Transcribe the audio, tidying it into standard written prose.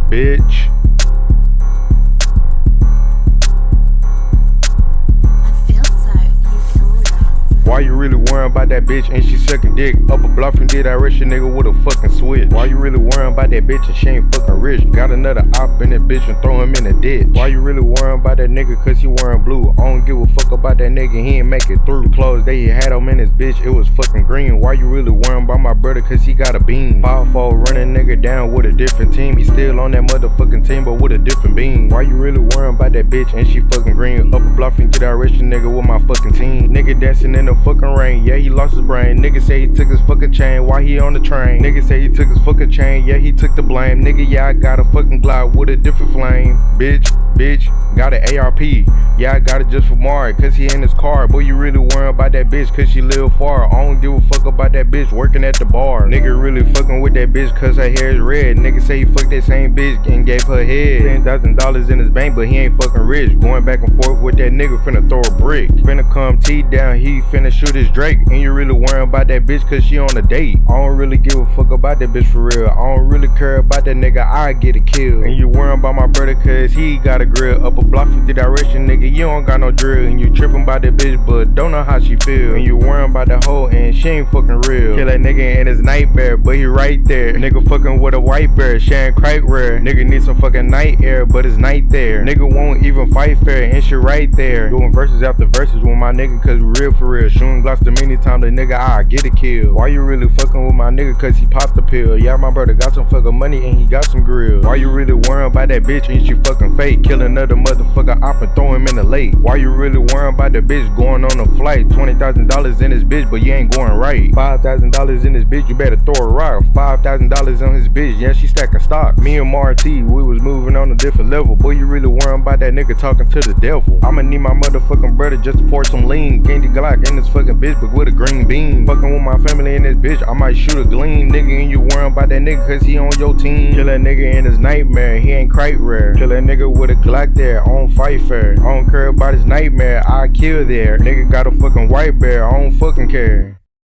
bitch. Why you really worrying about that bitch and she sucking dick? Up a bluff and did I rush a nigga with a fucking switch? Why you really worrying about that bitch and she ain't fucking rich? Got another op in that bitch and throw him in the ditch. Why you really worrying about that nigga cause he wearing blue? I don't give a fuck about that nigga, he ain't make it through. The clothes they had him in his bitch, it was fucking green. Why you really worrying about my brother cause he got a beam? Powerful running nigga down with a different team. He still on that motherfucking team but with a different beam. Why you really worrying about that bitch and she fucking green? Up a bluff and did I rush a nigga with my fucking team. Nigga dancing in the fucking rain, yeah, he lost his brain. Nigga say he took his fucking chain while he on the train. Nigga say he took his fucking chain, yeah, he took the blame. Nigga, yeah, I got a fucking Glock with a different flame. Bitch, got an ARP. Yeah, I got it just for Mark, cause he in his car. Boy, you really worrying about that bitch cause she live far. I don't give a fuck about that bitch working at the bar. Nigga really fucking with that bitch cause her hair is red. Nigga say he fucked that same bitch and gave her head $10,000 in his bank, but he ain't fucking rich. Going back and forth with that nigga, finna throw a brick. Finna come T down, he finna shoot his Drake. And you really worrying about that bitch cause she on a date. I don't really give a fuck about that bitch for real. I don't really care about that nigga, I get a kill. And you worrying about my brother cause he got a grill. Up a block 50 direction, nigga, you don't got no drill. And you tripping about that bitch but don't know how she feel. And you worrying about that hoe and she ain't fucking real. Kill that nigga in his nightmare, but he right there. Nigga fucking with a white bear, sharing crack rare. Nigga need some fucking night air, but it's night there. Nigga won't even fight fair and shit right there. Doing verses after verses with my nigga cause we real for real. Shooting glocks to many times the nigga I get a kill. Why you really fucking with my nigga cause he popped the pill? Yeah, my brother got some fucking money and he got some grills. Why you really worrying about that bitch and she fucking fake? Kill another motherfucker op and throw him in the lake. Why you really worrying about the bitch going on a flight? $20,000 in this bitch but you ain't going right. $5,000 in this bitch, you better throw a rock. $5,000 on his bitch, yeah, she stacking stock. Me and Marty, we was moving on a different level. Boy, you really worrying about that nigga talking to the devil. I'ma need my motherfucking brother just to pour some lean. Candy Glock in this fucking bitch but with a green bean. Fucking with my family in this bitch, I might shoot a gleam. Nigga, and you worrying about that nigga cause he on your team. Kill that nigga in his nightmare, he ain't quite rare. Kill that nigga with a Glock there, I don't fight fair. I don't care about his nightmare, I kill there. Nigga got a fucking white bear, I don't fucking care.